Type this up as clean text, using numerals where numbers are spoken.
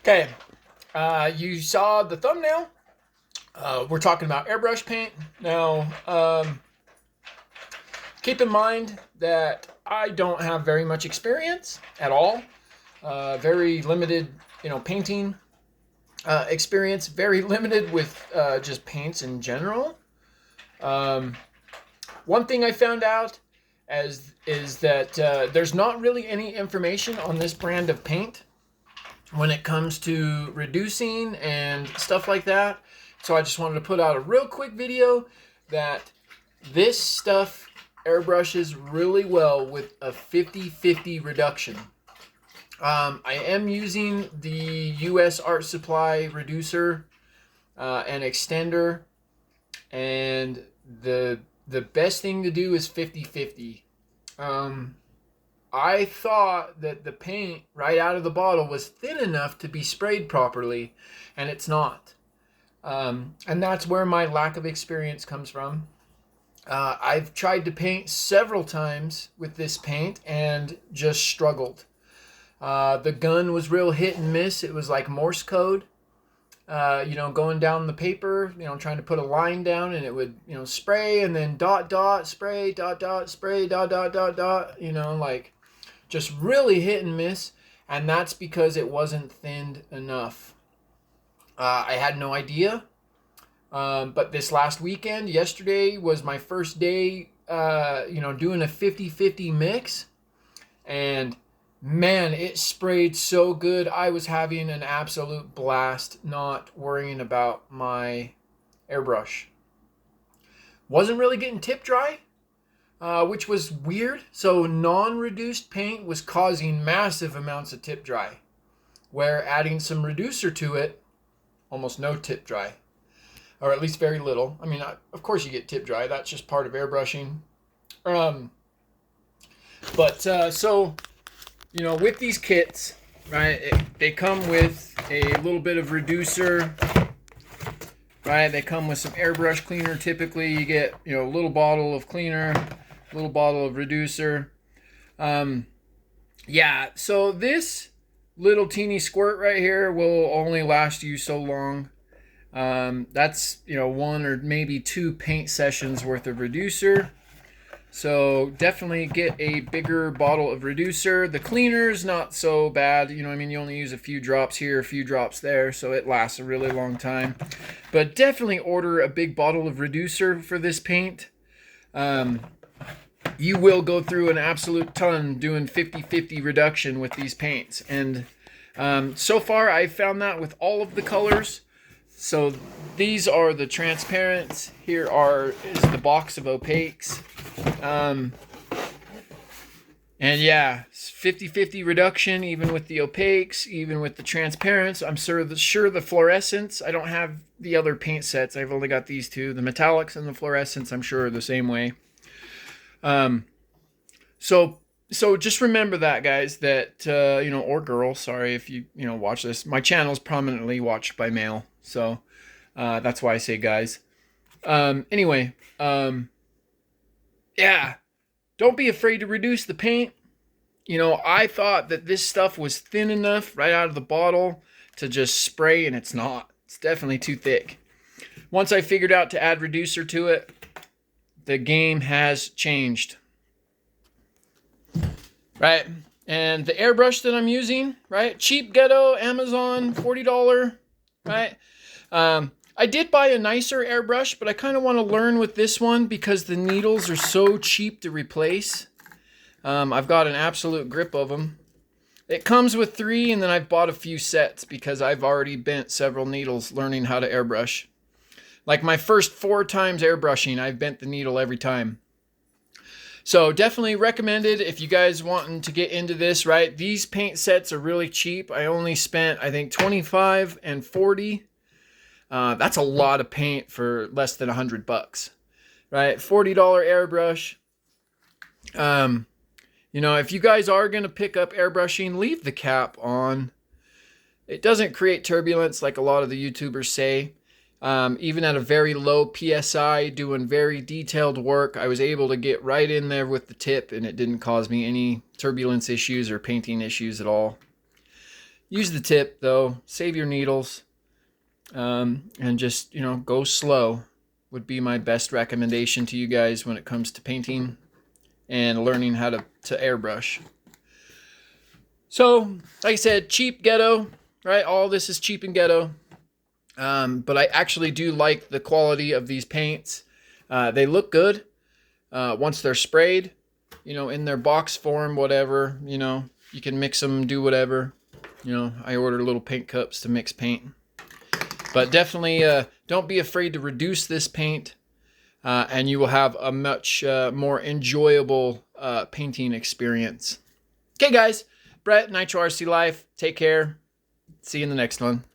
Okay, you saw the thumbnail. We're talking about airbrush paint. Now, keep in mind that I don't have very much experience at all. Very limited, painting experience. Very limited with just paints in general. One thing I found out is that there's not really any information on this brand of paint when it comes to reducing and stuff like that. So I just wanted to put out a real quick video that this stuff airbrushes really well with a 50-50 reduction. I am using the US Art Supply reducer and extender, and the best thing to do is 50-50. I thought that the paint right out of the bottle was thin enough to be sprayed properly, and it's not. And that's where my lack of experience comes from. I've tried to paint several times with this paint and just struggled. The gun was real hit and miss. It was like Morse code. Going down the paper, trying to put a line down, and it would, spray and then dot, dot, spray, dot, dot, spray, dot, dot, dot, dot, just really hit and miss. And that's because it wasn't thinned enough. I had no idea. But this last weekend, yesterday, was my first day, doing a 50-50 mix. And man, it sprayed so good. I was having an absolute blast not worrying about my airbrush. Wasn't really getting tip dry, which was weird. So non-reduced paint was causing massive amounts of tip dry, where adding some reducer to it, almost no tip dry, or at least very little. I mean, of course you get tip dry. That's just part of airbrushing. With these kits, right, they come with a little bit of reducer, right? They come with some airbrush cleaner. Typically, you get, a little bottle of cleaner, a little bottle of reducer. So this little teeny squirt right here will only last you so long. That's, one or maybe two paint sessions worth of reducer. So definitely get a bigger bottle of reducer. The cleaner's not so bad. You only use a few drops here, a few drops there, so it lasts a really long time. But definitely order a big bottle of reducer for this paint. You will go through an absolute ton doing 50-50 reduction with these paints. And so far I've found that with all of the colors. So these are the transparents. Here is the box of opaques. And yeah, 50-50 reduction, even with the opaques, even with the transparents. I'm sure the fluorescents. I don't have the other paint sets. I've only got these two. The metallics and the fluorescents, I'm sure, are the same way. So just remember that, guys, that, or girls, sorry if you, watch this. My channel's prominently watched by male. So, that's why I say guys. Yeah, don't be afraid to reduce the paint. I thought that this stuff was thin enough right out of the bottle to just spray, and it's not. It's definitely too thick. Once I figured out to add reducer to it, the game has changed. Right? And the airbrush that I'm using, right? Cheap ghetto, Amazon, $40, right? I did buy a nicer airbrush, but I kind of want to learn with this one because the needles are so cheap to replace. I've got an absolute grip of them. It comes with 3, and then I've bought a few sets because I've already bent several needles learning how to airbrush. Like my first 4 times airbrushing, I've bent the needle every time. So definitely recommended if you guys wanting to get into this, right? These paint sets are really cheap. I only spent, I think, $25 and $40. That's a lot of paint for less than $100, right? $40 airbrush. If you guys are going to pick up airbrushing, leave the cap on. It doesn't create turbulence like a lot of the YouTubers say. Even at a very low PSI, doing very detailed work, I was able to get right in there with the tip, and it didn't cause me any turbulence issues or painting issues at all. Use the tip though, save your needles, and just, go slow would be my best recommendation to you guys when it comes to painting and learning how to airbrush. So, like I said, cheap ghetto, right? All this is cheap and ghetto. But I actually do like the quality of these paints. They look good once they're sprayed, in their box form, whatever, you can mix them, do whatever. I order little paint cups to mix paint. But definitely don't be afraid to reduce this paint, and you will have a much more enjoyable painting experience. Okay, guys. Brett, Nitro RC Life. Take care. See you in the next one.